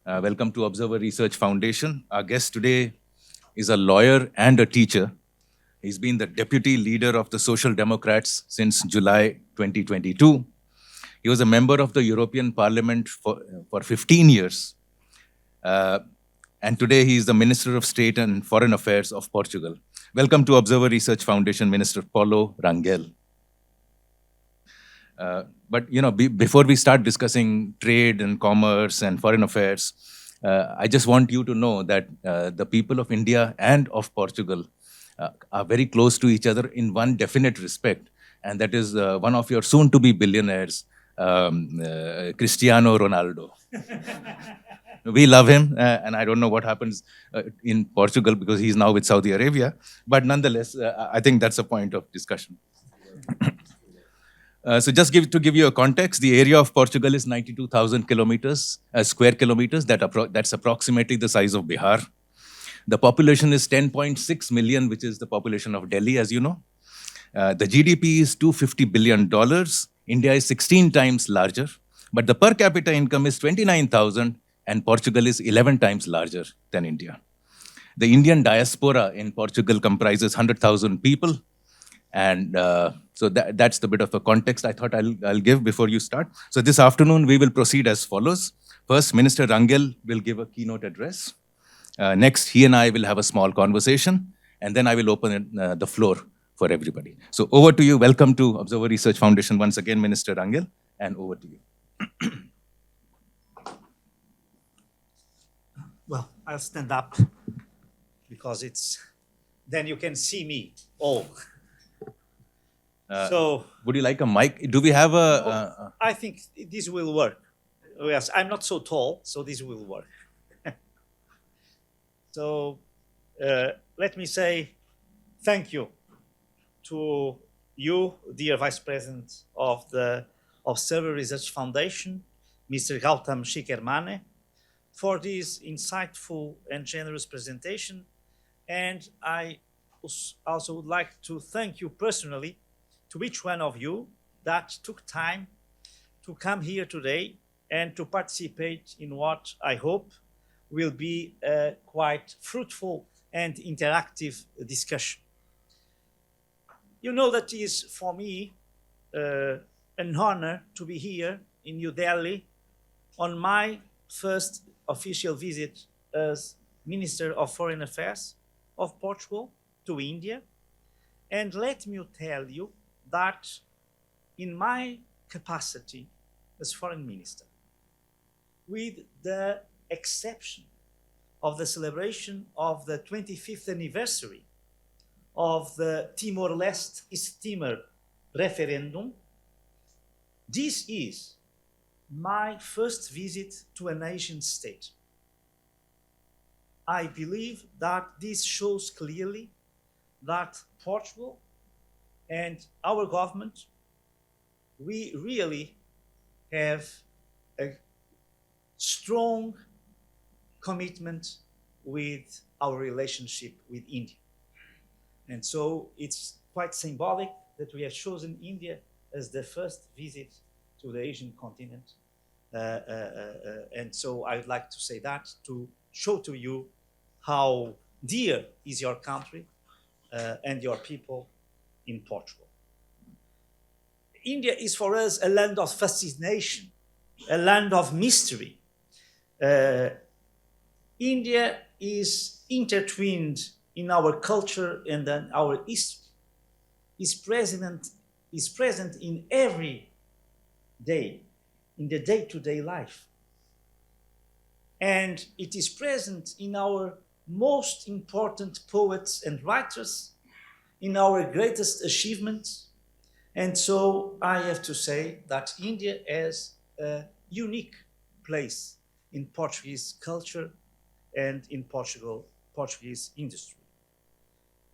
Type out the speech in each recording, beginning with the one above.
Welcome to Observer Research Foundation. Our guest today is a lawyer and a teacher. He's been the deputy leader of the Social Democrats since July 2022. He was a member of the European Parliament for 15 years. Uh, and today he is the Minister of State and Foreign Affairs of Portugal. Welcome to Observer Research Foundation, Minister Paulo Rangel. But before we start discussing trade and commerce and foreign affairs, I just want you to know that the people of India and of Portugal are very close to each other in one definite respect, and that is one of your soon-to-be billionaires, Cristiano Ronaldo. We love him, and I don't know what happens in Portugal because he's now with Saudi Arabia. But nonetheless, I think that's a point of discussion. So just to give you a context, the area of Portugal is 92,000 kilometers, square kilometers. That's approximately the size of Bihar. The population is 10.6 million, which is the population of Delhi, as you know. The GDP is $250 billion. India is 16 times larger, but the per capita income is 29,000, and Portugal is 11 times larger than India. The Indian diaspora in Portugal comprises 100,000 people. And so that's the bit of a context I thought I'll give before you start. So this afternoon, we will proceed as follows. First, Minister Rangel will give a keynote address. Next, he and I will have a small conversation. And then I will open the floor for everybody. So over to you. Welcome to Observer Research Foundation once again, Minister Rangel. And over to you. Well, I'll stand up because then you can see me all. Would you like a mic? Do we have a... I think this will work. Yes, I'm not so tall, so this will work. So let me say thank you to you, dear Vice President of the Observer Research Foundation, Mr. Gautam Chikermane, for this insightful and generous presentation. And I also would like to thank you personally, to each one of you that took time to come here today and to participate in what I hope will be a quite fruitful and interactive discussion. You know that it is for me an honor to be here in New Delhi on my first official visit as Minister of Foreign Affairs of Portugal to India. And let me tell you that in my capacity as Foreign Minister, with the exception of the celebration of the 25th anniversary of the Timor-Leste East Timor referendum, this is my first visit to a nation state. I believe that this shows clearly that Portugal and our government, we really have a strong commitment with our relationship with India. And so it's quite symbolic that we have chosen India as the first visit to the Asian continent. And so I would like to say that to show to you how dear is your country and your people in Portugal. India is for us a land of fascination, a land of mystery. India is intertwined in our culture and in our history. Is present in every day, in the day-to-day life. And it is present in our most important poets and writers, in our greatest achievements. And so I have to say that India has a unique place in Portuguese culture and in Portuguese industry.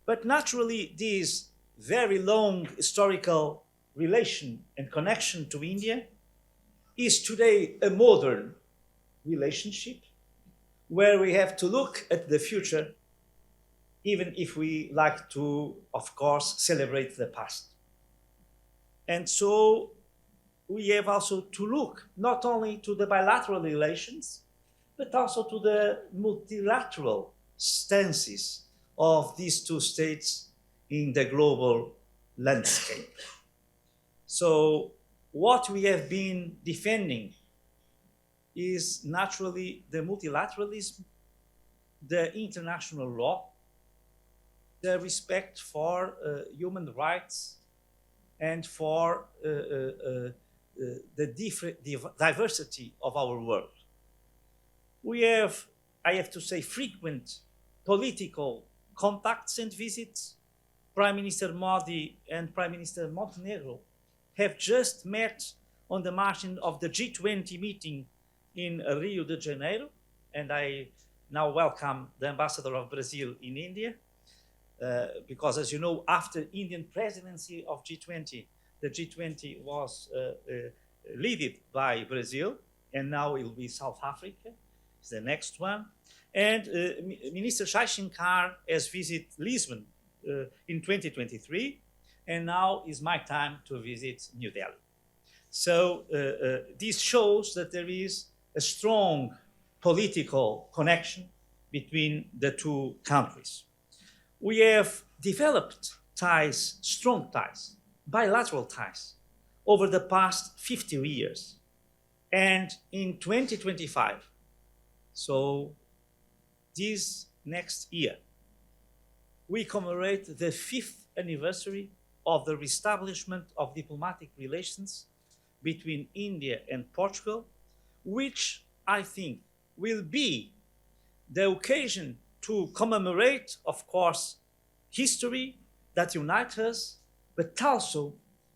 But naturally, this very long historical relation and connection to India is today a modern relationship where we have to look at the future, even if we like to, of course, celebrate the past. And so we have also to look not only to the bilateral relations, but also to the multilateral stances of these two states in the global landscape. So, what we have been defending is naturally the multilateralism, the international law, the respect for human rights, and for the diversity of our world. We have, I have to say, frequent political contacts and visits. Prime Minister Modi and Prime Minister Montenegro have just met on the margin of the G20 meeting in Rio de Janeiro, and I now welcome the ambassador of Brazil in India, because as you know, after Indian presidency of G20, the G20 was led by Brazil, and now it will be South Africa, is the next one. And Minister Shankar has visited Lisbon in 2023, and now is my time to visit New Delhi. So this shows that there is a strong political connection between the two countries. We have developed ties, strong ties, bilateral ties, over the past 50 years. And in 2025, so this next year, we commemorate the 5th anniversary of the reestablishment of diplomatic relations between India and Portugal, which I think will be the occasion to commemorate, of course, history that unites us, but also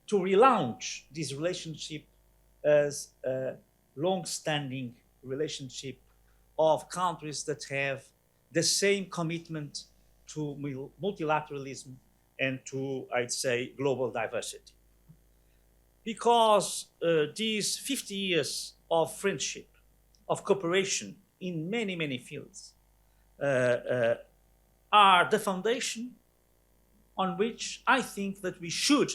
to relaunch this relationship as a long-standing relationship of countries that have the same commitment to multilateralism and to, I'd say, global diversity. Because these 50 years of friendship, of cooperation in many, many fields, are the foundation on which I think that we should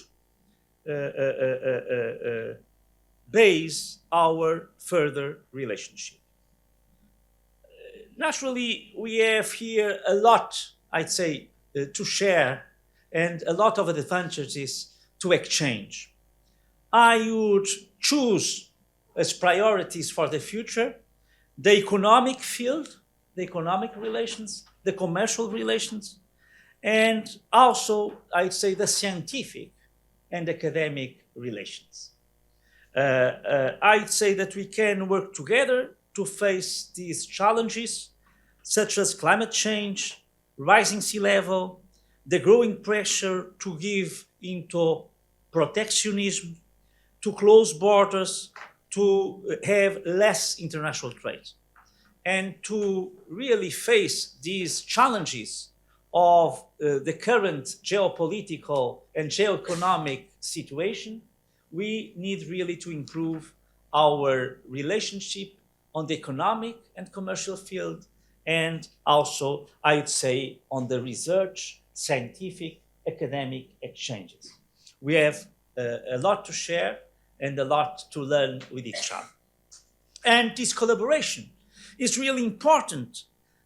base our further relationship. Naturally, we have here a lot, I'd say, to share and a lot of advantages to exchange. I would choose as priorities for the future the economic field, the economic relations, the commercial relations, and also, I'd say, the scientific and academic relations. I'd say that we can work together to face these challenges, such as climate change, rising sea level, the growing pressure to give into protectionism, to close borders, to have less international trade, and to really face these challenges of the current geopolitical and geoeconomic situation. We need really to improve our relationship on the economic and commercial field, and also, I'd say, on the research, scientific, academic exchanges. We have a lot to share and a lot to learn with each other. And this collaboration is really important,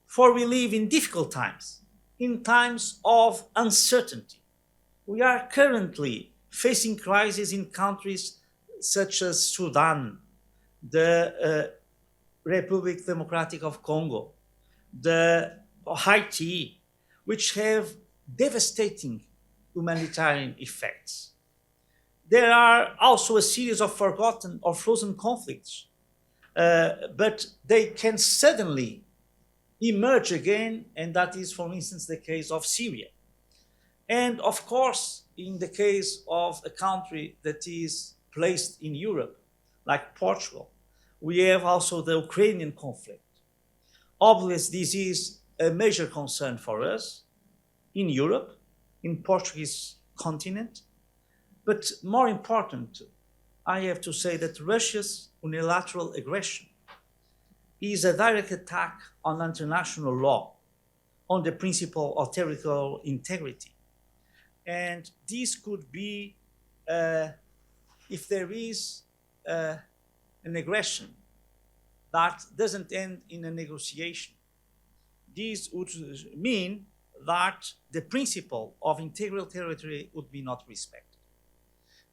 for we live in difficult times, in times of uncertainty. We are currently facing crises in countries such as Sudan, the Republic Democratic of Congo, the Haiti, which have devastating humanitarian effects. There are also a series of forgotten or frozen conflicts, but they can suddenly emerge again, and that is, for instance, the case of Syria. And of course, in the case of a country that is placed in Europe, like Portugal, we have also the Ukrainian conflict. Obviously, this is a major concern for us in Europe, in Portuguese continent. But more important, I have to say that Russia's unilateral aggression is a direct attack on international law, on the principle of territorial integrity. And this could be, if there is an aggression that doesn't end in a negotiation. This would mean that the principle of integral territory would be not respected.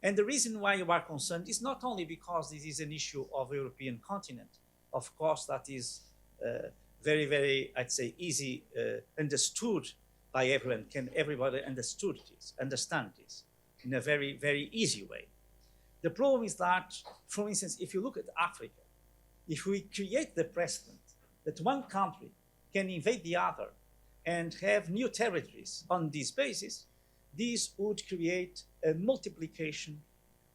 And the reason why you are concerned is not only because this is an issue of the European continent. Of course, that is very, very, I'd say, easy understood by everyone. Can everybody understand this in a very, very easy way? The problem is that, for instance, if you look at Africa, if we create the precedent that one country can invade the other and have new territories on this basis, this would create a multiplication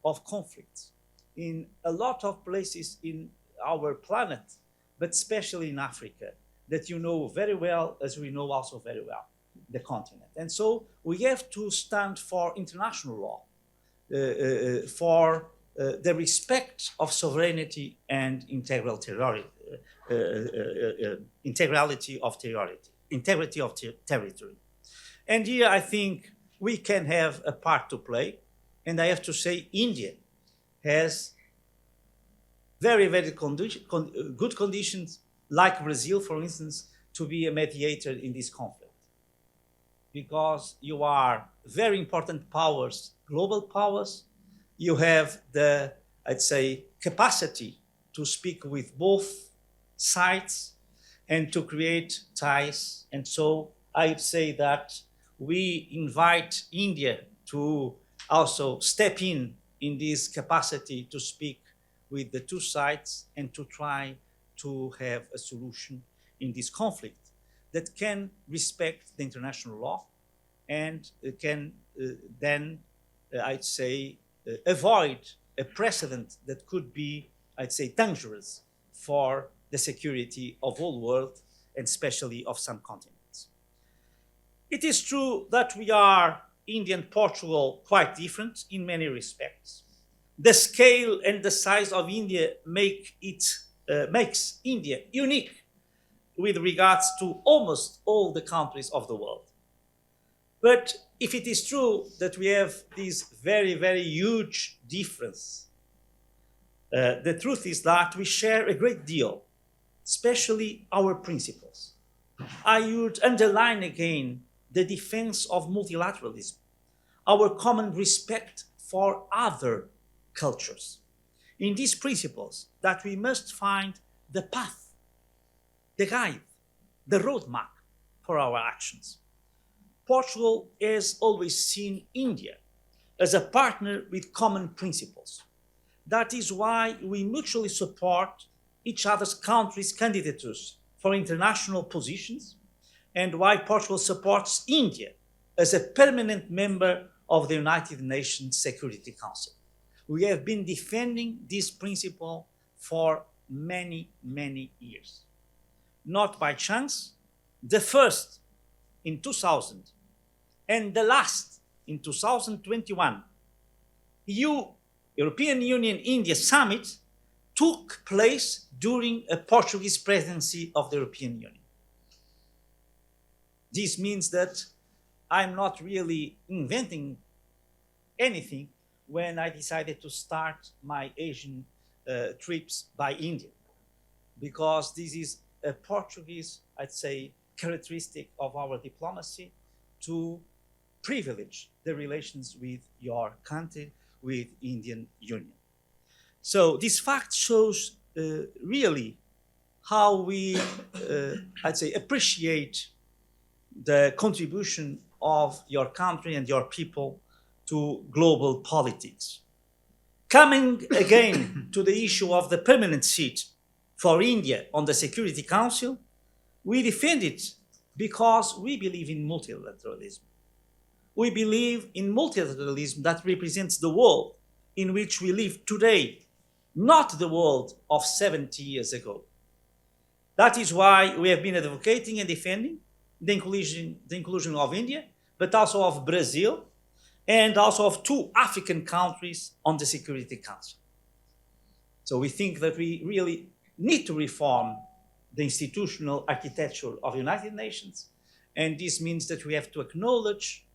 of conflicts in a lot of places in our planet, but especially in Africa, that you know very well, as we know also very well, the continent. And so we have to stand for international law, for the respect of sovereignty and integrity of territory. And here I think we can have a part to play. And I have to say, India has very, very good conditions, like Brazil, for instance, to be a mediator in this conflict. Because you are very important powers, global powers. You have the, I'd say, capacity to speak with both sides and to create ties. And so I'd say that we invite India to also step in this capacity to speak with the two sides and to try to have a solution in this conflict that can respect the international law and can then, I'd say, avoid a precedent that could be, I'd say, dangerous for the security of all world and especially of some continents. It is true that we are, India and Portugal, quite different in many respects. The scale and the size of India makes India unique with regards to almost all the countries of the world. But if it is true that we have this very, very huge difference, the truth is that we share a great deal, especially our principles. I would underline again the defense of multilateralism, our common respect for other cultures. In these principles, that we must find the path, the guide, the roadmap for our actions. Portugal has always seen India as a partner with common principles. That is why we mutually support each other's countries' candidatures for international positions and why Portugal supports India as a permanent member of the United Nations Security Council. We have been defending this principle for many, many years. Not by chance, the first in 2000 and the last in 2021 European Union India summit took place during a Portuguese presidency of the European Union. This means that I'm not really inventing anything when I decided to start my Asian trips by India, because this is a Portuguese, I'd say, characteristic of our diplomacy to privilege the relations with your country, with Indian Union. So this fact shows really how we, I'd say, appreciate the contribution of your country and your people to global politics. Coming again to the issue of the permanent seat for India on the Security Council, we defend it because we believe in multilateralism. We believe in multilateralism that represents the world in which we live today, not the world of 70 years ago. That is why we have been advocating and defending the inclusion of India, but also of Brazil, and also of 2 African countries on the Security Council. So we think that we really need to reform the institutional architecture of the United Nations, and this means that we have to acknowledge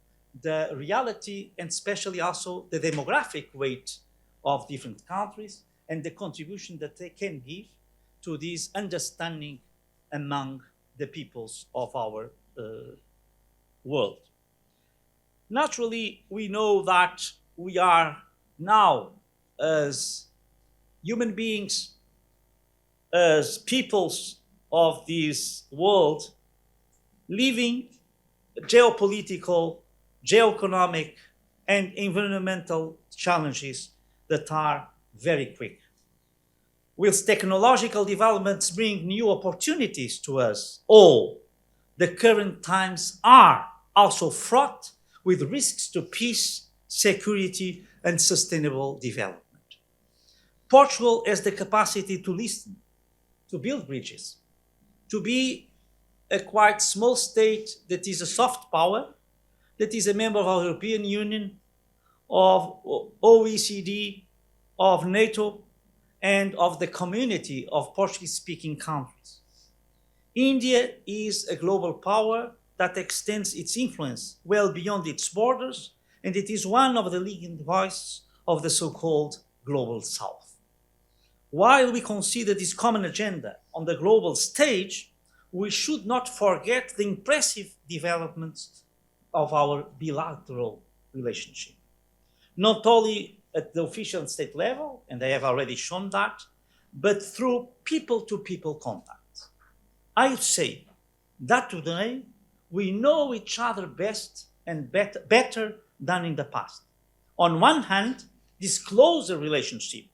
the reality and especially also the demographic weight of different countries and the contribution that they can give to this understanding among the peoples of our world. Naturally, we know that we are now, as human beings, as peoples of this world, living geopolitical, geoeconomic, and environmental challenges that are very quick. Whilst technological developments bring new opportunities to us all, the current times are also fraught with risks to peace, security, and sustainable development. Portugal has the capacity to listen, to build bridges, to be a quite small state that is a soft power, that is a member of the European Union, of OECD, of NATO, and of the community of Portuguese-speaking countries. India is a global power that extends its influence well beyond its borders, and it is one of the leading voices of the so-called Global South. While we consider this common agenda on the global stage, we should not forget the impressive developments of our bilateral relationship. Not only at the official state level, and I have already shown that, but through people-to-people contact. I would say that today we know each other best and better than in the past. On one hand, this closer relationship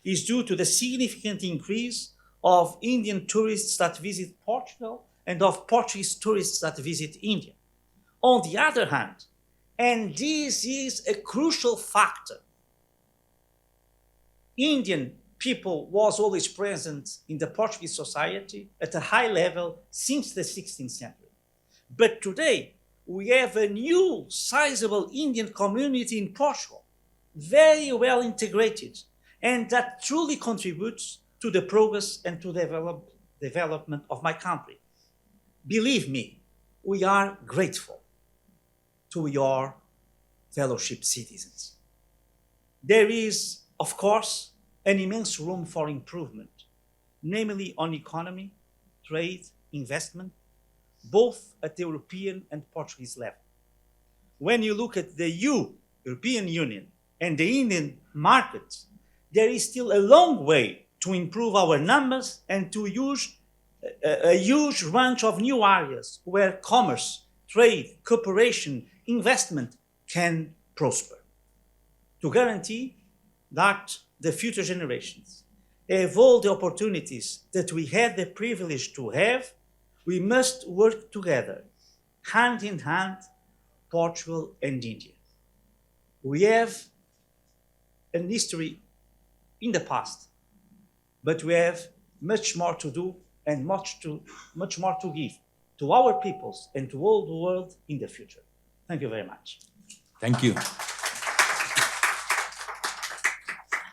is due to the significant increase of Indian tourists that visit Portugal and of Portuguese tourists that visit India. On the other hand, and this is a crucial factor, Indian people was always present in the Portuguese society at a high level since the 16th century. But today, we have a new sizable Indian community in Portugal, very well integrated, and that truly contributes to the progress and to the development of my country. Believe me, we are grateful to your fellowship citizens. There is, of course, an immense room for improvement, namely on economy, trade, investment, both at the European and Portuguese level. When you look at the European Union and the Indian markets, there is still a long way to improve our numbers and to use a huge range of new areas where commerce, trade, cooperation, investment can prosper. To guarantee that the future generations have all the opportunities that we had the privilege to have, we must work together, hand in hand, Portugal and India. We have a history in the past, but we have much more to do and much more to give to our peoples and to all the world in the future. Thank you very much. Thank you.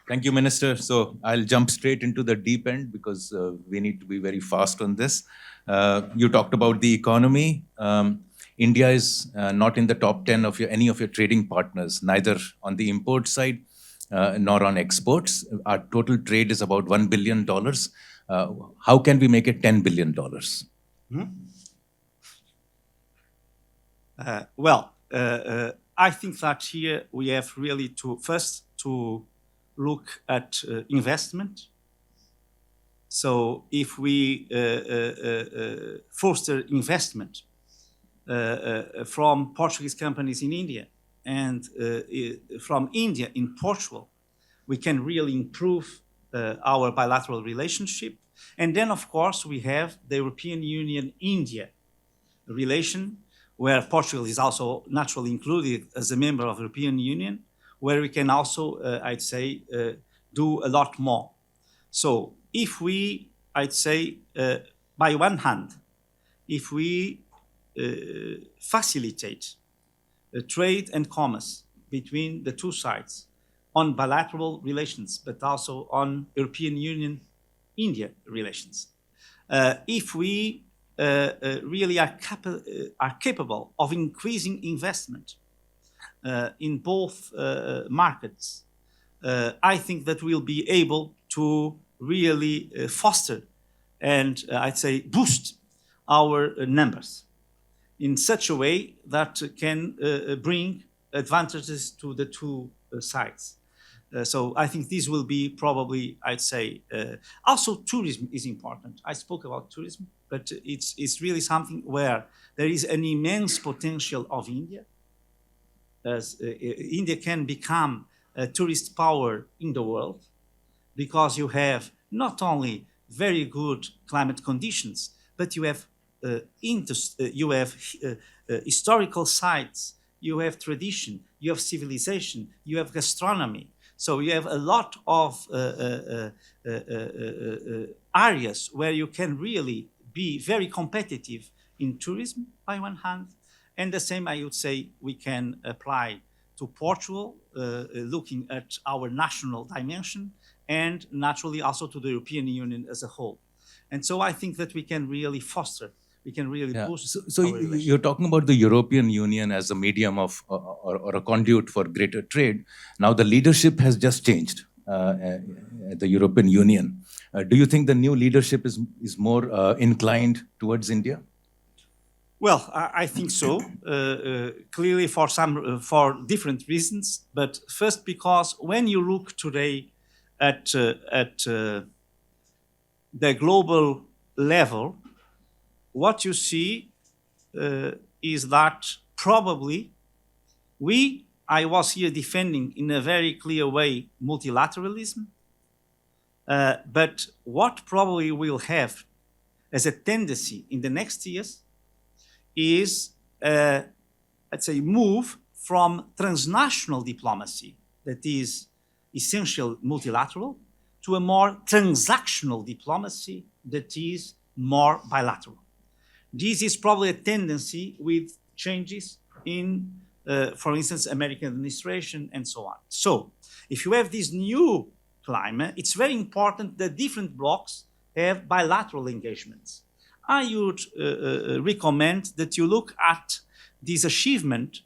Thank you, Minister. So I'll jump straight into the deep end because we need to be very fast on this. You talked about the economy. India is not in the top 10 of any of your trading partners, neither on the import side nor on exports. Our total trade is about $1 billion. How can we make it $10 billion? I think that here we have really to first to look at investment. So if we foster investment from Portuguese companies in India and from India in Portugal, we can really improve our bilateral relationship. And then, of course, we have the European Union-India relation, where Portugal is also naturally included as a member of the European Union, where we can also, I'd say, do a lot more. So if we, I'd say, by one hand, if we facilitate trade and commerce between the two sides on bilateral relations, but also on European Union-India relations, if we really are capable of increasing investment in both markets, I think that we'll be able to really foster and I'd say boost our numbers in such a way that can bring advantages to the two sides. So I think this will be probably, I'd say, also tourism is important. I spoke about tourism, but it's really something where there is an immense potential of India. As India can become a tourist power in the world because you have not only very good climate conditions, but you have historical sites, you have tradition, you have civilization, you have gastronomy. So you have a lot of areas where you can really be very competitive in tourism by one hand, and the same I would say we can apply to Portugal, looking at our national dimension, and naturally also to the European Union as a whole. And so I think that we can really foster, we can really Yeah. boost. So you're talking about the European Union as a medium of or a conduit for greater trade. Now the leadership has just changed at the European Union. Do you think the new leadership is more inclined towards India? Well, I think so. Clearly, for different reasons. But first, because when you look today at the global level, what you see is that probably I was here defending in a very clear way multilateralism. But what probably will have as a tendency in the next years is, let's say, move from transnational diplomacy that is essential multilateral to a more transactional diplomacy that is more bilateral. This is probably a tendency with changes in, for instance, American administration and so on. So if you have this new climate, it's very important that different blocs have bilateral engagements. I would recommend that you look at this achievement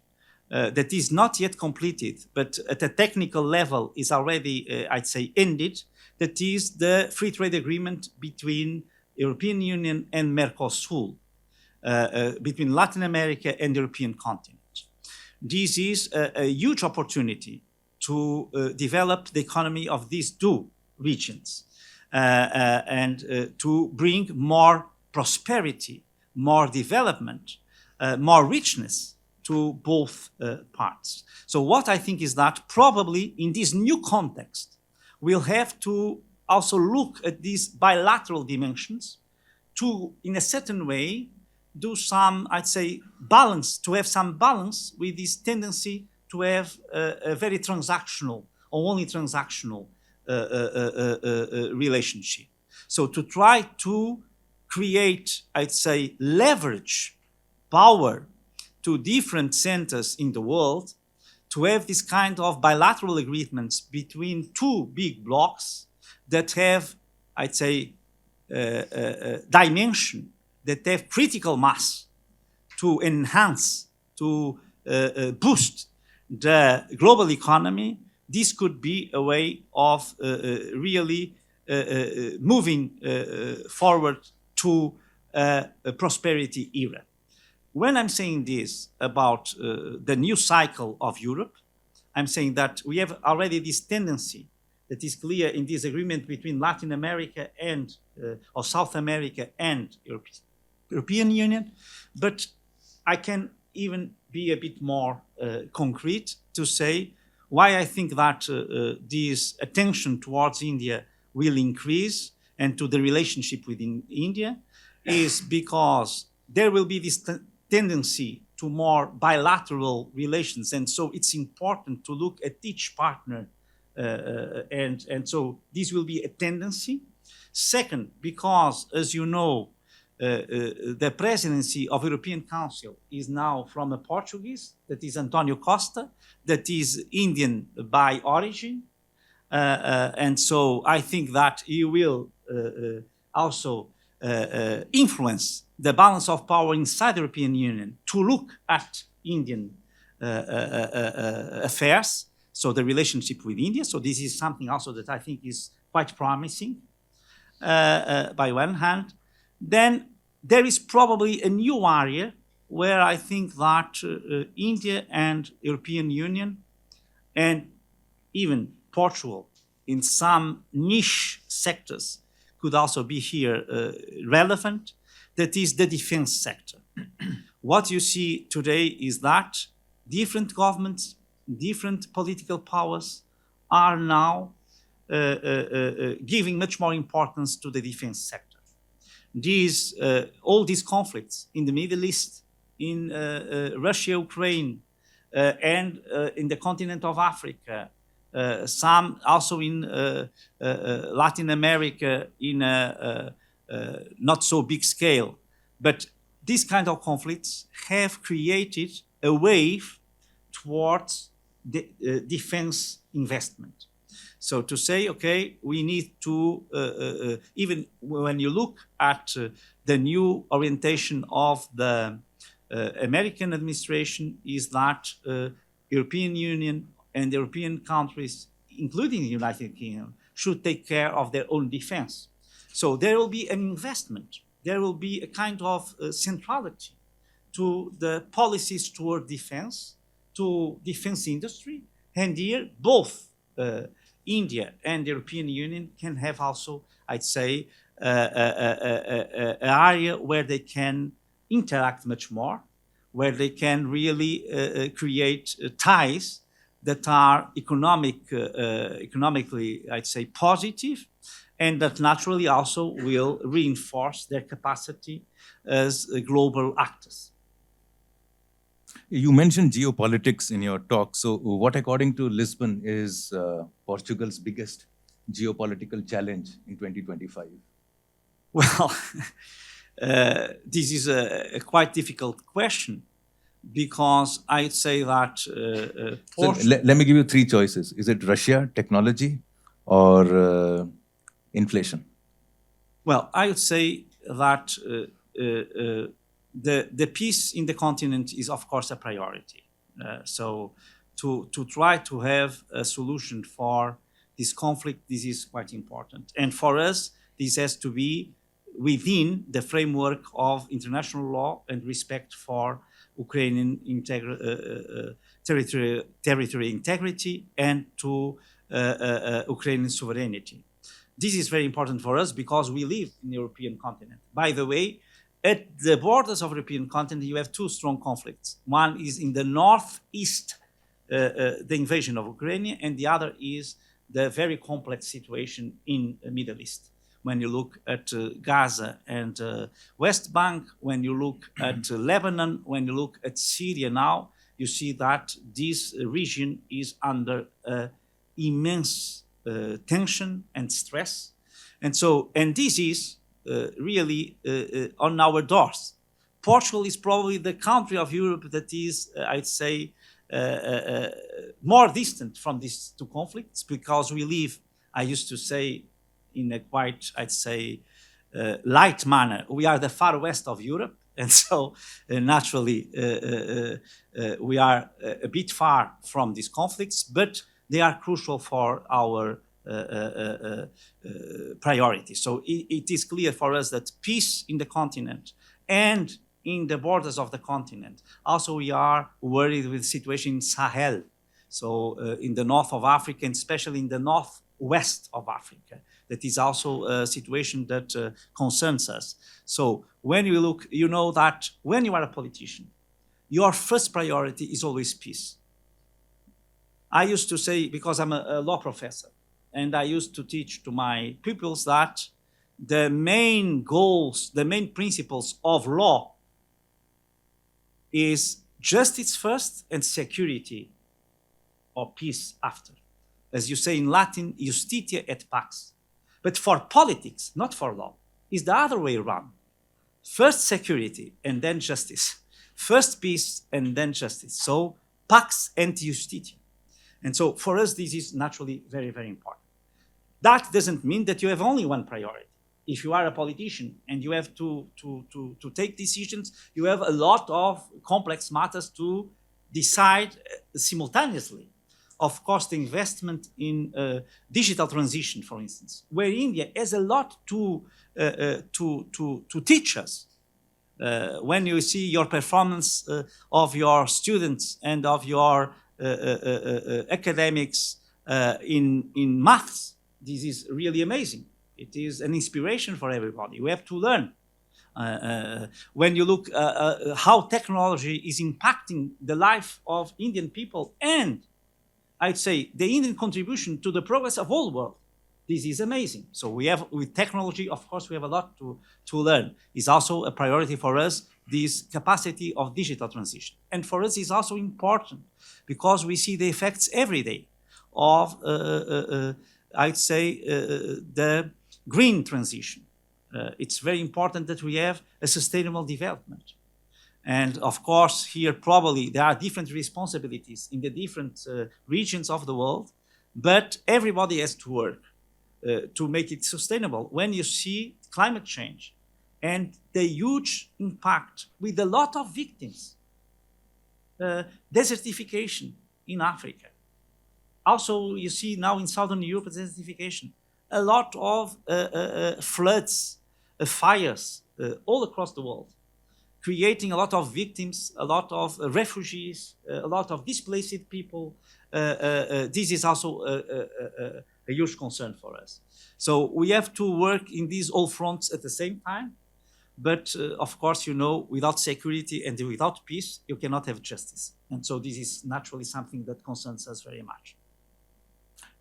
that is not yet completed, but at a technical level is already, I'd say, ended. That is the free trade agreement between European Union and Mercosur, between Latin America and the European continent. This is a huge opportunity to develop the economy of these two regions and to bring more prosperity, more development, more richness to both parts. So what I think is that probably in this new context, we'll have to also look at these bilateral dimensions to, in a certain way, do some, I'd say, balance, to have some balance with this tendency to have a very transactional or only transactional relationship. So to try to create, I'd say, leverage power to different centers in the world, to have this kind of bilateral agreements between two big blocs that have, I'd say, dimension, that have critical mass to enhance, to boost the global economy. This could be a way of really moving forward to a prosperity era. When I'm saying this about the new cycle of Europe, I'm saying that we have already this tendency that is clear in this agreement between Latin America and or South America and European Union, but I can even be a bit more concrete to say why I think that this attention towards India will increase and to the relationship within India is because there will be this tendency to more bilateral relations. And so it's important to look at each partner. And so this will be a tendency. Second, because, as you know, the presidency of European Council is now from a Portuguese, that is Antonio Costa, that is Indian by origin. And so I think that he will also influence the balance of power inside the European Union to look at Indian affairs, so the relationship with India. So this is something also that I think is quite promising. by one hand. Then there is probably a new area where I think that India and European Union and even Portugal in some niche sectors could also be here relevant, that is the defense sector. What you see today is that different governments, different political powers are now giving much more importance to the defense sector. All these conflicts in the Middle East, in Russia, Ukraine, and in the continent of Africa, some also in Latin America in a not so big scale. But these kind of conflicts have created a wave towards the defense investment. So to say, okay, we need to, even when you look at the new orientation of the American administration, is that European Union and European countries, including the United Kingdom, should take care of their own defense. So there will be an investment. There will be a kind of centrality to the policies toward defense, to defense industry. And here, both India and the European Union can have also, I'd say, an area where they can interact much more, where they can really create ties that are economically, I'd say, positive, and that naturally also will reinforce their capacity as global actors. You mentioned geopolitics in your talk. So what, according to Lisbon, is Portugal's biggest geopolitical challenge in 2025? Well, this is a quite difficult question, because I'd say that... So let me give you three choices. Is it Russia, technology, or inflation? Well, I would say that the peace in the continent is, of course, a priority. So to try to have a solution for this conflict, this is quite important. And for us, this has to be within the framework of international law and respect for Ukrainian territory integrity and to Ukrainian sovereignty. This is very important for us because we live in the European continent. By the way, at the borders of the European continent, you have two strong conflicts. One is in the northeast, the invasion of Ukraine, and the other is the very complex situation in the Middle East. When you look at Gaza and West Bank, when you look at Lebanon, when you look at Syria now, you see that this region is under immense tension and stress. And this is really on our doors. Portugal is probably the country of Europe that is, I'd say, more distant from these two conflicts, because we live, I used to say, in a quite, I'd say, light manner. We are the far west of Europe, and so naturally we are a bit far from these conflicts, but they are crucial for our priorities. So it is clear for us that peace in the continent and in the borders of the continent. Also, we are worried with the situation in Sahel, so in the north of Africa, and especially in the northwest of Africa. That is also a situation that concerns us. So when you look, you know that when you are a politician, your first priority is always peace. I used to say, because I'm a law professor, and I used to teach to my pupils that the main goals, the main principles of law is justice first and security or peace after. As you say in Latin, justitia et pax. But for politics, not for law, is the other way around. First security and then justice. First peace and then justice. So pax and justitia. And so for us, this is naturally very, very important. That doesn't mean that you have only one priority. If you are a politician and you have to take decisions, you have a lot of complex matters to decide simultaneously. of course, the investment in digital transition, for instance, where India has a lot to teach us. When you see your performance of your students and of your academics in maths, this is really amazing. It is an inspiration for everybody. We have to learn. When you look how technology is impacting the life of Indian people and I'd say the Indian contribution to the progress of all world, this is amazing. So we have, with technology, of course, we have a lot to learn. It's also a priority for us, this capacity of digital transition. And for us, it's also important because we see the effects every day of, I'd say, the green transition. It's very important that we have a sustainable development. And of course, here probably there are different responsibilities in the different regions of the world, but everybody has to work to make it sustainable. When you see climate change and the huge impact with a lot of victims, desertification in Africa. Also, you see now in Southern Europe, desertification, a lot of floods, fires all across the world, creating a lot of victims, a lot of refugees, a lot of displaced people. This is also a huge concern for us. So we have to work in these all fronts at the same time. But of course, you know, without security and without peace, you cannot have justice. And so this is naturally something that concerns us very much.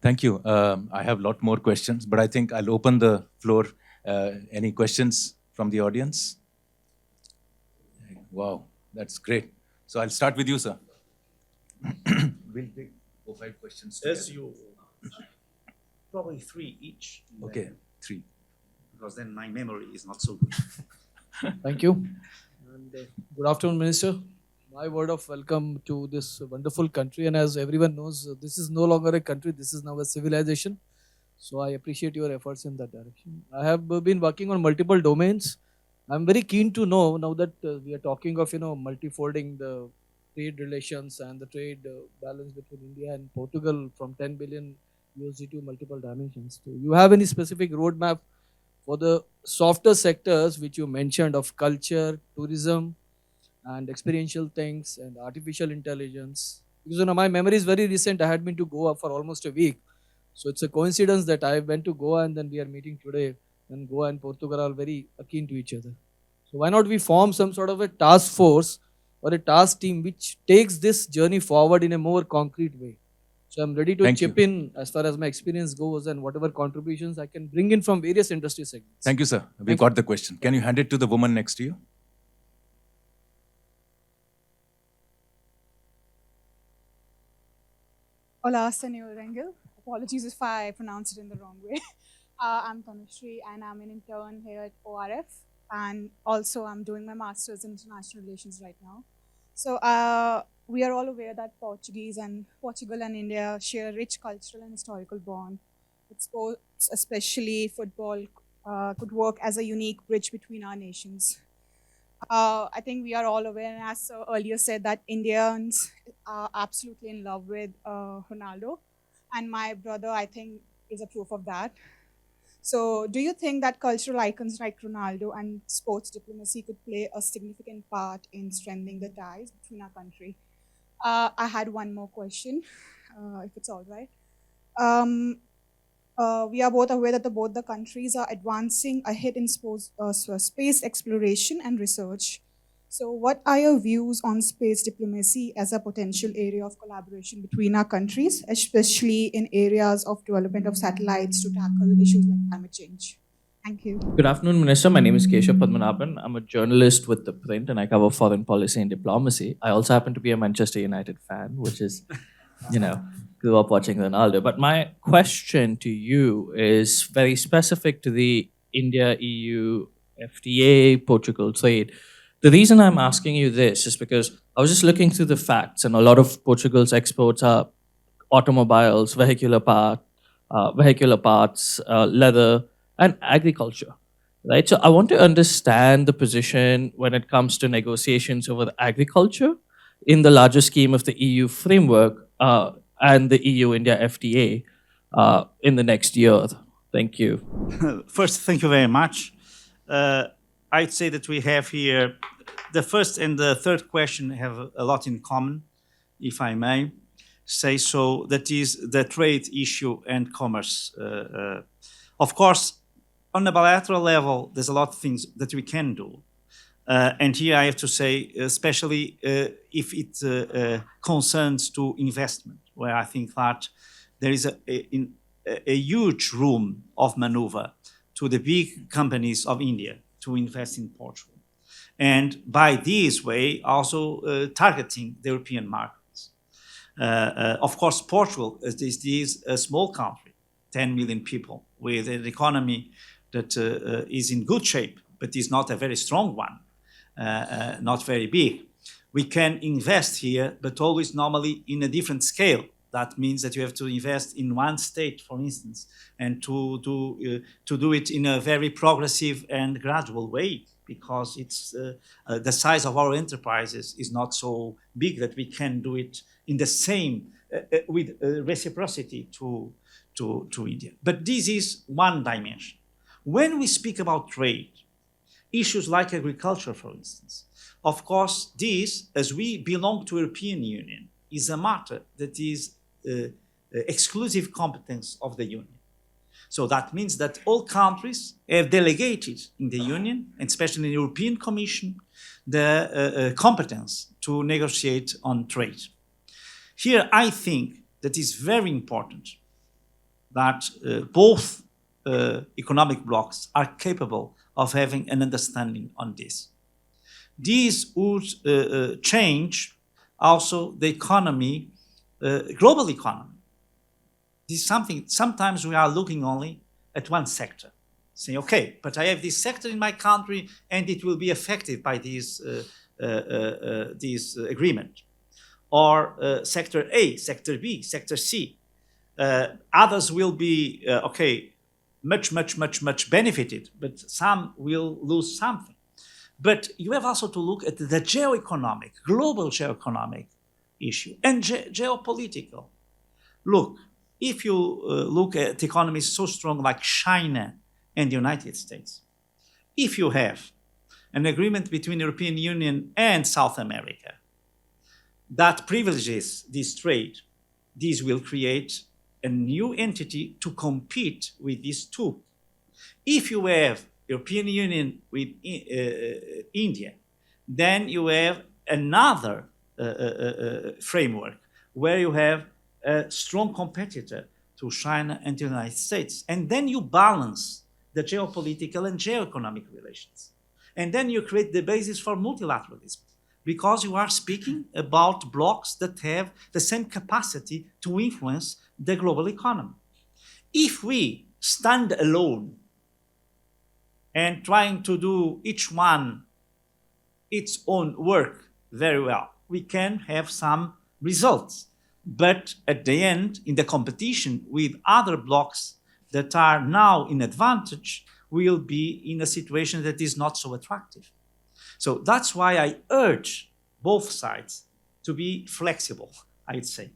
Thank you. I have a lot more questions, but I think I'll open the floor. Any questions from the audience? Wow, that's great. So I'll start with you, sir. We'll take 4 or 5 questions. As you, probably 3 each. Okay, 3. Because then my memory is not so good. Thank you. And good afternoon, Minister. My word of welcome to this wonderful country. And as everyone knows, this is no longer a country, this is now a civilization. So I appreciate your efforts in that direction. I have been working on multiple domains. I'm very keen to know, now that we are talking of, multifolding the trade relations and the trade balance between India and Portugal from 10 billion USD to multiple dimensions. Do you have any specific roadmap for the softer sectors which you mentioned of culture, tourism, and experiential things and artificial intelligence? Because my memory is very recent. I had been to Goa for almost a week. So it's a coincidence that I went to Goa and then we are meeting today. And Goa and Portugal are very akin to each other. So why not we form some sort of a task force or a task team which takes this journey forward in a more concrete way? So I'm ready to chip in as far as my experience goes and whatever contributions I can bring in from various industry segments. Thank you, sir. We've got the question. Can you hand it to the woman next to you? Hola, Senor Rangel. Apologies if I pronounced it in the wrong way. I'm Tanushree and I'm an intern here at ORF. And also I'm doing my master's in international relations right now. So we are all aware that Portugal and India share a rich cultural and historical bond. Sports, especially football, could work as a unique bridge between our nations. I think we are all aware, and as earlier said, that Indians are absolutely in love with Ronaldo. And my brother, I think, is a proof of that. So do you think that cultural icons like Ronaldo and sports diplomacy could play a significant part in strengthening the ties between our country? I had one more question, if it's all right. We are both aware that both the countries are advancing ahead in space exploration and research. So what are your views on space diplomacy as a potential area of collaboration between our countries, especially in areas of development of satellites to tackle issues like climate change? Thank you. Good afternoon, Minister. My name is Keshav Padmanabhan. I'm a journalist with The Print and I cover foreign policy and diplomacy. I also happen to be a Manchester United fan, which is, grew up watching Ronaldo. But my question to you is very specific to the India-EU FTA Portugal trade. The reason I'm asking you this is because I was just looking through the facts, and a lot of Portugal's exports are automobiles, vehicular parts, leather, and agriculture, right? So I want to understand the position when it comes to negotiations over agriculture in the larger scheme of the EU framework. and the EU-India FTA in the next year? Thank you. First, thank you very much. I'd say that we have here, the first and the third question have a lot in common, if I may say so. That is the trade issue and commerce. Of course, on a bilateral level, there's a lot of things that we can do. And here I have to say, especially if it concerns to investment, where I think that there is a huge room of maneuver to the big companies of India to invest in Portugal. And by this way, also targeting the European markets. Of course, Portugal is a small country, 10 million people, with an economy that is in good shape, but is not a very strong one, not very big. We can invest here, but always normally in a different scale. That means that you have to invest in one state, for instance, and to do it in a very progressive and gradual way, because it's the size of our enterprises is not so big that we can do it in the same with reciprocity to India. But this is one dimension. When we speak about trade, issues like agriculture, for instance, of course, this, as we belong to European Union, is a matter that is exclusive competence of the Union. So that means that all countries have delegated in the Union, and especially in the European Commission, the competence to negotiate on trade. Here, I think that is very important that both economic blocs are capable of having an understanding on this. This would change also the economy, global economy. This is something, sometimes we are looking only at one sector, saying, okay, but I have this sector in my country and it will be affected by this agreement. Or sector A, sector B, sector C. Others will be, okay, much benefited, but some will lose something. But you have also to look at the geoeconomic, global geoeconomic issue and geopolitical. Look, if you look at economies so strong like China and the United States, if you have an agreement between the European Union and South America that privileges this trade, this will create a new entity to compete with these two. If you have European Union with India, then you have another framework where you have a strong competitor to China and the United States. And then you balance the geopolitical and geoeconomic relations. And then you create the basis for multilateralism, because you are speaking about blocs that have the same capacity to influence the global economy. If we stand alone and trying to do each one its own work very well, we can have some results. But at the end, in the competition with other blocs that are now in advantage, we'll be in a situation that is not so attractive. So that's why I urge both sides to be flexible, I'd say.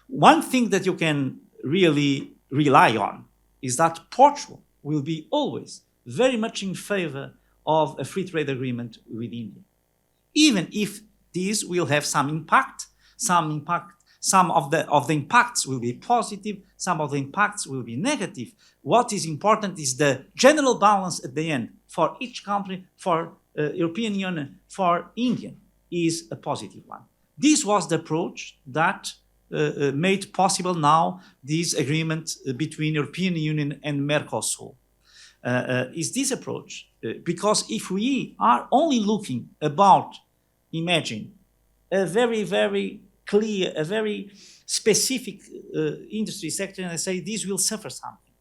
One thing that you can really rely on is that Portugal will be always very much in favor of a free trade agreement with India. Even if this will have some impact, some of the impacts will be positive, some of the impacts will be negative. What is important is the general balance at the end for each country, for European Union, for India, is a positive one. This was the approach that made possible now this agreement between European Union and Mercosur. Is this approach? Because if we are only looking about, imagine, a very clear, a very specific industry sector, and I say this will suffer something,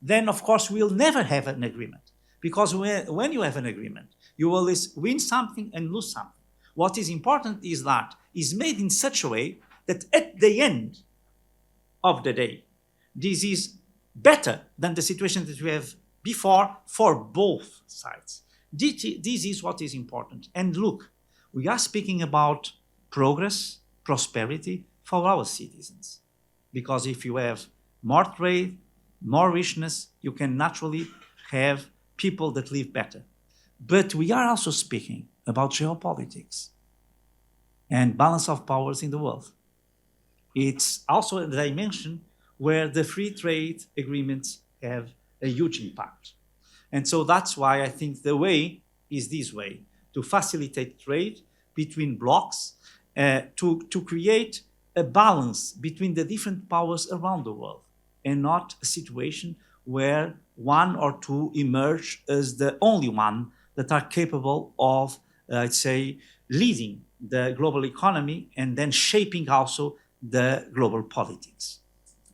then of course we'll never have an agreement. Because when you have an agreement, you always win something and lose something. What is important is that it's made in such a way that at the end of the day, this is better than the situation that we have before for both sides. This is what is important. And look, we are speaking about progress, prosperity for our citizens. because if you have more trade, more richness, you can naturally have people that live better. But we are also speaking about geopolitics and balance of powers in the world. It's also a dimension where the free trade agreements have a huge impact. And so that's why I think the way is this way, to facilitate trade between blocs, to create a balance between the different powers around the world, and not a situation where one or two emerge as the only one that are capable of, I'd say, leading the global economy and then shaping also the global politics.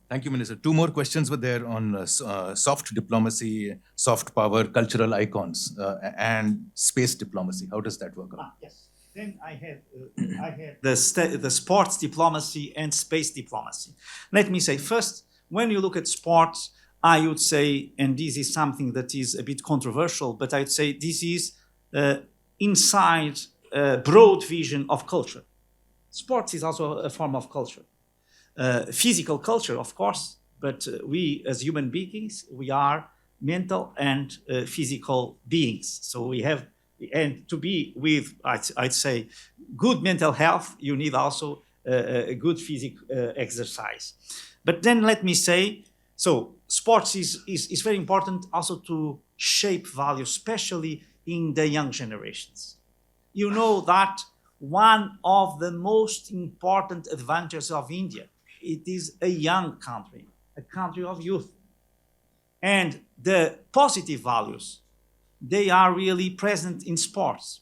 Thank you, Minister. Two more questions were there on soft diplomacy, soft power, cultural icons, and space diplomacy. How does that work out? Yes. Then I had the sports diplomacy and space diplomacy. Let me say first, when you look at sports, I would say, and this is something that is a bit controversial, but I'd say this is inside a broad vision of culture. Sports is also a form of culture. Physical culture, of course, but we as human beings, we are mental and physical beings. So we have, and to be with, I'd say, good mental health, you need also a good physical exercise. But then let me say, so sports is very important also to shape values, especially in the young generations. You know that one of the most important advantages of India, it is a young country, a country of youth. And the positive values, they are really present in sports.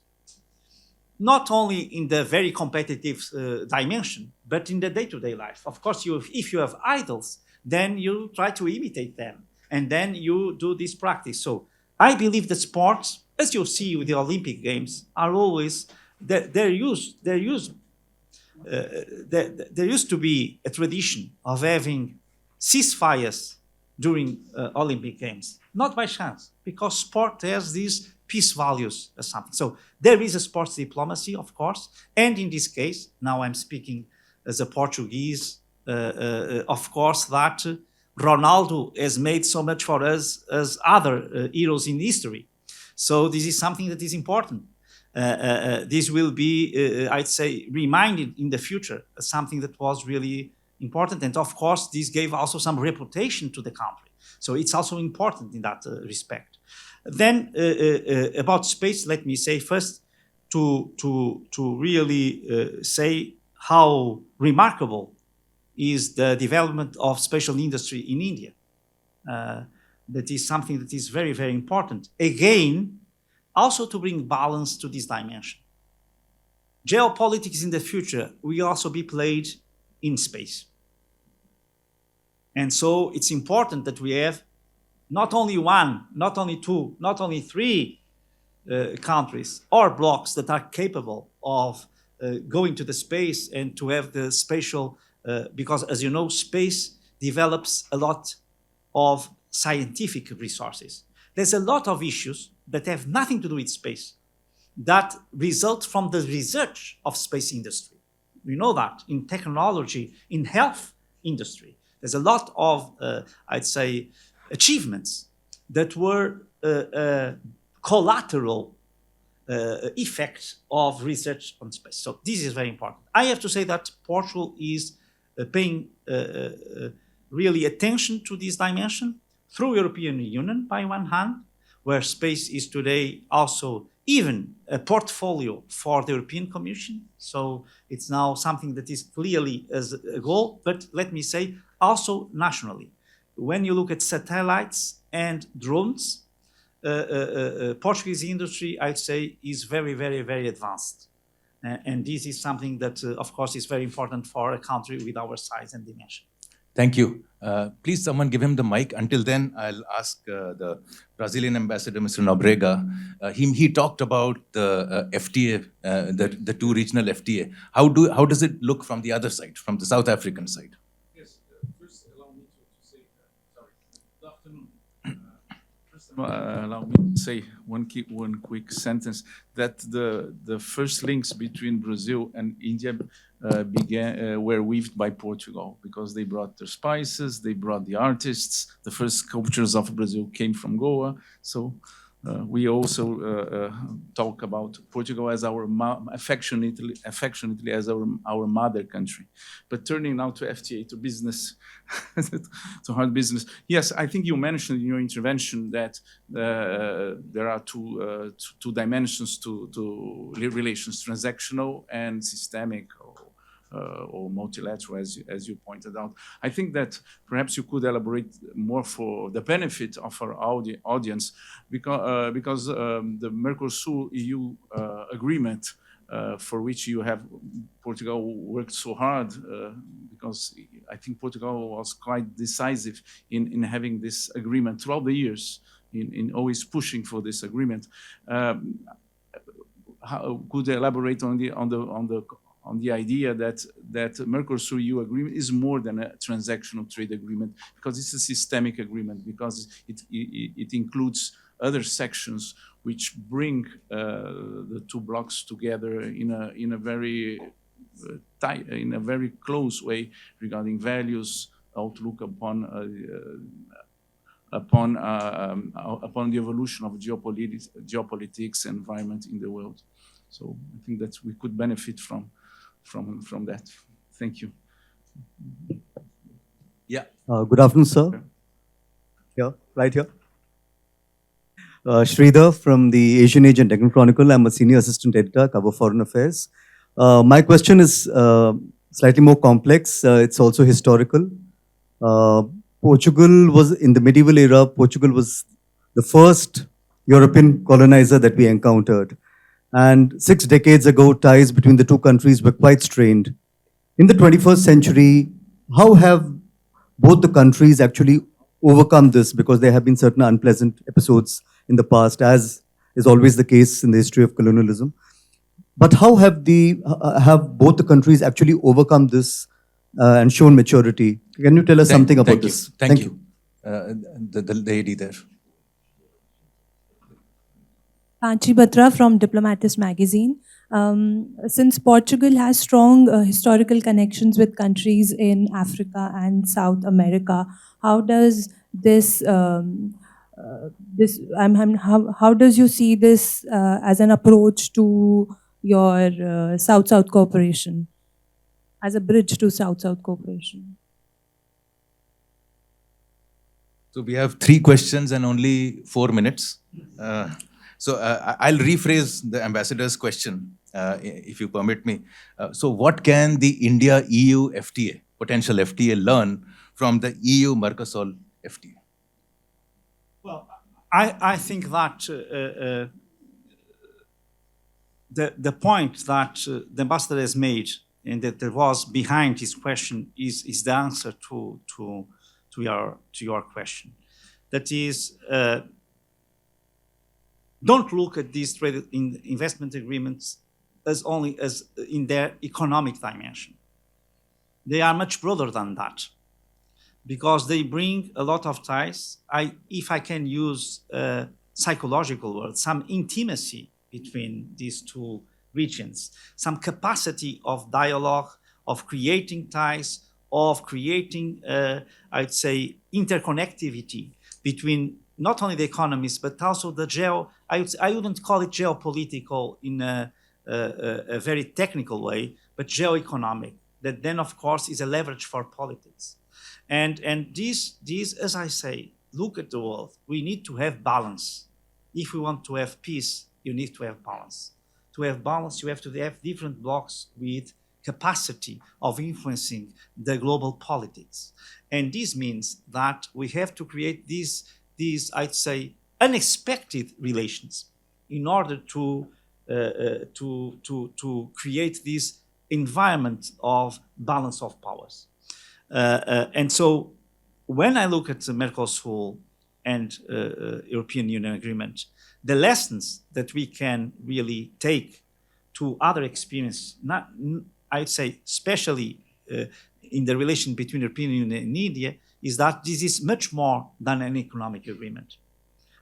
Not only in the very competitive dimension, but in the day-to-day life. Of course, if you have idols, then you try to imitate them, and then you do this practice. So I believe that sports, as you see with the Olympic Games, are always, there used to be a tradition of having ceasefires during Olympic Games, not by chance, because sport has these peace values or something. So there is a sports diplomacy, of course, and in this case, now I'm speaking as a Portuguese, of course, that Ronaldo has made so much for us as other heroes in history. So this is something that is important. This will be, I'd say, reminded in the future as something that was really important. And of course, this gave also some reputation to the country. So it's also important in that respect. Then about space, let me say first to really say how remarkable is the development of spatial industry in India. That is something that is very, very important. Again, also to bring balance to this dimension. Geopolitics in the future will also be played in space. And so it's important that we have not only one, not only two, not only three countries or blocks that are capable of going to the space and to have the spatial, because as you know, space develops a lot of scientific resources. There's a lot of issues that have nothing to do with space that result from the research of space industry. We know that in technology, in health industry, there's a lot of, I'd say, achievements that were collateral effects of research on space. So this is very important. I have to say that Portugal is paying really attention to this dimension through European Union, by one hand, where space is today also even a portfolio for the European Commission. So it's now something that is clearly as a goal, but let me say also nationally. When you look at satellites and drones, Portuguese industry, I'd say, is very, very, very advanced. And this is something that, of course, is very important for a country with our size and dimension. Thank you. Please, someone give him the mic. Until then, I'll ask the Brazilian ambassador, Mr. Nobrega. He talked about the FTA, the two regional FTA. How does it look from the other side, from the South African side? Yes, first allow me to say, sorry, good afternoon. First, Allow me to say one quick sentence that the first links between Brazil and India were weaved by Portugal, because they brought their spices, they brought the artists. The first sculptures of Brazil came from Goa. So we also talk about Portugal as our affectionately as our mother country. But turning now to FTA, to business, to hard business. Yes, I think you mentioned in your intervention that there are two dimensions to relations: transactional and systemic, or multilateral, as you pointed out. I think that perhaps you could elaborate more for the benefit of our audience, because the Mercosur-EU agreement, for which Portugal worked so hard, because I think Portugal was quite decisive in having this agreement throughout the years, in always pushing for this agreement. How could you elaborate on the idea that Mercosur-EU agreement is more than a transactional trade agreement, because it's a systemic agreement, because it includes other sections which bring the two blocs together in a very tight, in a very close way, regarding values, outlook upon the evolution of geopolitics environment in the world. So I think that we could benefit from that. Thank you. Yeah. Good afternoon, sir. Here, right here. Sridhar from the Asian Age and Deccan Chronicle. I'm a senior assistant editor, cover foreign affairs. My question is slightly more complex. It's also historical. Portugal was, in the medieval era, Portugal was the first European colonizer that we encountered. And 6 decades ago, ties between the two countries were quite strained. In the 21st century, how have both the countries actually overcome this? Because there have been certain unpleasant episodes in the past, as is always the case in the history of colonialism. But how have both the countries actually overcome this and shown maturity? Can you tell us something about this? Thank you. The lady there. Panchi Batra from Diplomatist magazine. Since Portugal has strong historical connections with countries in Africa and South America, how does how does you see this as an approach to your South-South cooperation, as a bridge to South-South cooperation? So we have 3 questions and only 4 minutes. So I'll rephrase the ambassador's question, if you permit me. So what can the India-EU FTA, potential FTA, learn from the EU-Mercosur FTA? Well, I think that the point that the ambassador has made, and that there was behind his question, is the answer to your question. That is, don't look at these trade investment agreements as only as in their economic dimension. They are much broader than that, because they bring a lot of ties. If I can use a psychological word, some intimacy between these two regions, some capacity of dialogue, of creating ties, of creating, I'd say, interconnectivity between not only the economies, but also the I wouldn't call it geopolitical in a very technical way, but geo-economic, that then, of course, is a leverage for politics. And these, as I say, look at the world. We need to have balance. If we want to have peace, you need to have balance. To have balance, you have to have different blocks with capacity of influencing the global politics. And this means that we have to create these, I'd say, unexpected relations in order to create this environment of balance of powers. And so when I look at the Mercosur and European Union agreement, the lessons that we can really take to other experience, I'd say especially in the relation between European Union and India, is that this is much more than an economic agreement.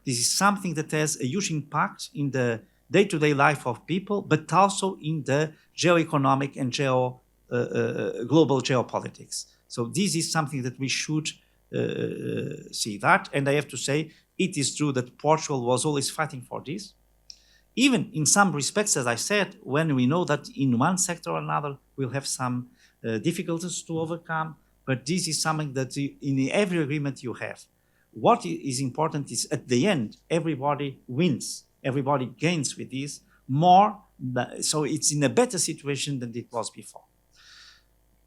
This is something that has a huge impact in the day-to-day life of people, but also in the geo-economic and global geopolitics. So this is something that we should see that. And I have to say, it is true that Portugal was always fighting for this. Even in some respects, as I said, when we know that in one sector or another we'll have some difficulties to overcome, but this is something that in every agreement you have. What is important is at the end, everybody wins, everybody gains with this more, so it's in a better situation than it was before.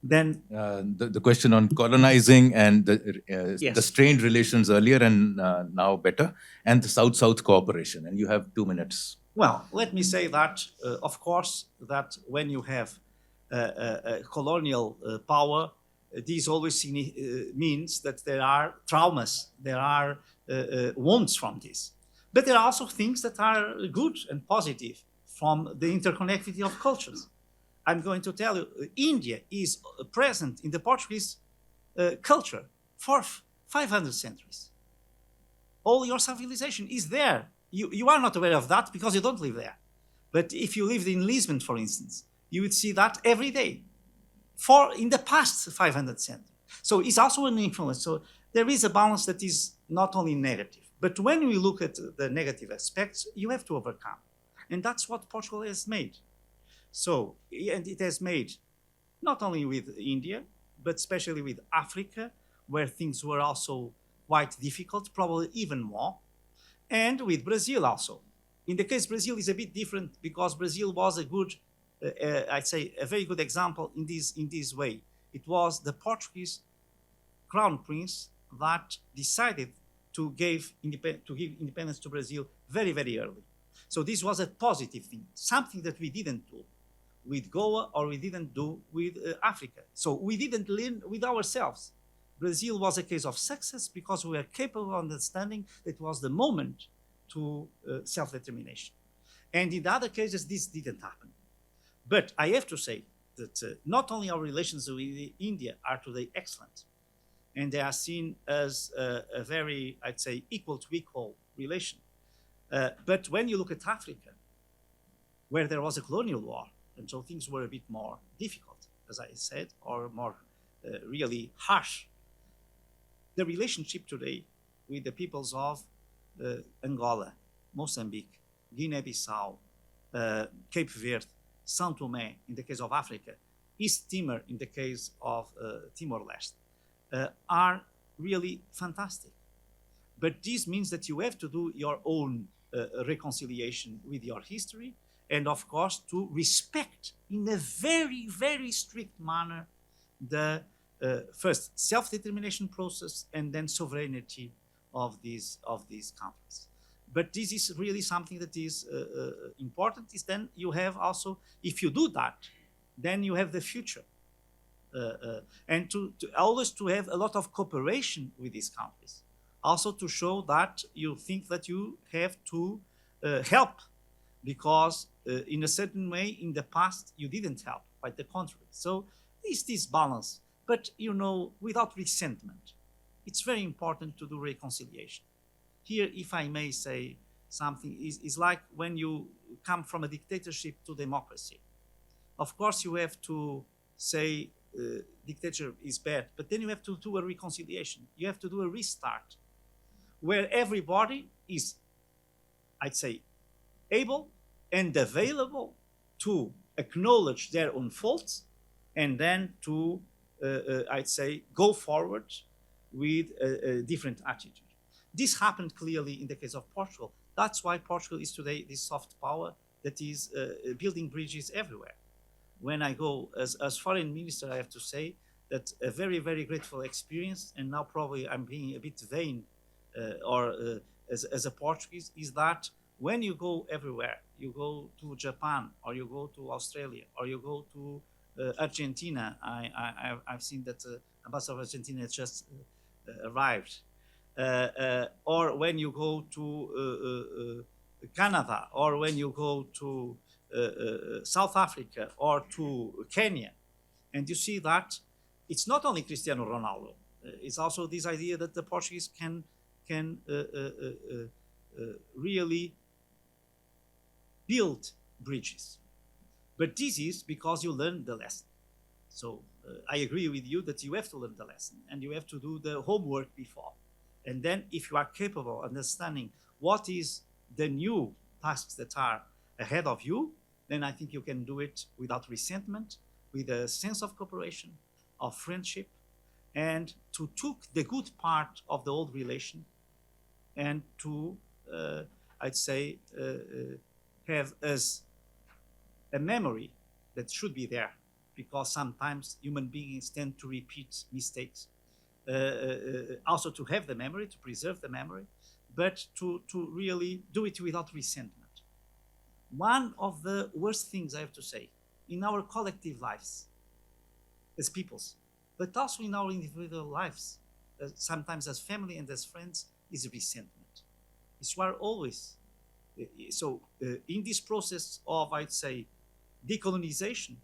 Then the question on colonizing and Yes. the strained relations earlier and now better, and the South-South cooperation. And you have 2 minutes. Well, let me say that, of course, that when you have colonial power, this always means that there are traumas, there are wounds from this. But there are also things that are good and positive from the interconnectivity of cultures. I'm going to tell you, India is present in the Portuguese culture for 500 centuries. All your civilization is there. You are not aware of that because you don't live there. But if you lived in Lisbon, for instance, you would see that every day in the past 500 centuries. So it's also an influence. So there is a balance that is not only negative. But when we look at the negative aspects, you have to overcome. And that's what Portugal has made. So, and it has made not only with India, but especially with Africa, where things were also quite difficult, probably even more, and with Brazil also. In the case Brazil is a bit different because Brazil was a good, I'd say a very good example in this way. It was the Portuguese crown prince that decided to give independence to Brazil very, very early. So this was a positive thing, something that we didn't do with Goa or we didn't do with Africa. So we didn't learn with ourselves. Brazil was a case of success because we were capable of understanding that it was the moment to self-determination. And in the other cases, this didn't happen. But I have to say that not only our relations with India are today excellent, and they are seen as a very, I'd say, equal to equal relation. But when you look at Africa, where there was a colonial war, and so things were a bit more difficult, as I said, or more really harsh, the relationship today with the peoples of Angola, Mozambique, Guinea-Bissau, Cape Verde, São Tomé, in the case of Africa, East Timor, in the case of Timor-Leste, are really fantastic. But this means that you have to do your own reconciliation with your history, and of course to respect in a very, very strict manner the first self-determination process and then sovereignty of these countries. But this is really something that is important, is then you have also, if you do that, then you have the future. And to always to have a lot of cooperation with these countries. Also to show that you think that you have to help, because in a certain way in the past you didn't help, quite the contrary. So it's this balance, but you know, without resentment. It's very important to do reconciliation. Here, if I may say something, is like when you come from a dictatorship to democracy. Of course, you have to say dictatorship is bad, but then you have to do a reconciliation. You have to do a restart where everybody is, I'd say, able and available to acknowledge their own faults and then to, I'd say, go forward with a different attitude. This happened clearly in the case of Portugal. That's why Portugal is today this soft power that is building bridges everywhere. When I go as foreign minister, I have to say that a very, very grateful experience, and now probably I'm being a bit vain as a Portuguese, is that when you go everywhere, you go to Japan, or you go to Australia, or you go to Argentina. I've seen that Ambassador of Argentina has just arrived. Or when you go to Canada, or when you go to South Africa or to Kenya, and you see that it's not only Cristiano Ronaldo, it's also this idea that the Portuguese can really build bridges. But this is because you learned the lesson. So I agree with you that you have to learn the lesson and you have to do the homework before. And then if you are capable of understanding what is the new tasks that are ahead of you, then I think you can do it without resentment, with a sense of cooperation, of friendship, and to take the good part of the old relation and to, I'd say, have as a memory that should be there, because sometimes human beings tend to repeat mistakes. Also to have the memory, to preserve the memory, but to really do it without resentment. One of the worst things I have to say in our collective lives as peoples, but also in our individual lives, sometimes as family and as friends, is resentment. It's where always, in this process of, I'd say, decolonization,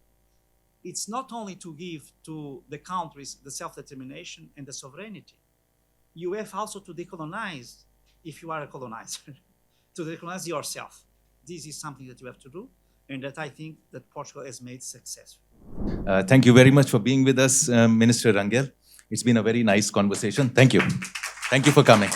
it's not only to give to the countries the self-determination and the sovereignty. You have also to decolonize, if you are a colonizer, to decolonize yourself. This is something that you have to do, and that I think that Portugal has made successful. Thank you very much for being with us, Minister Rangel. It's been a very nice conversation. Thank you. Thank you for coming.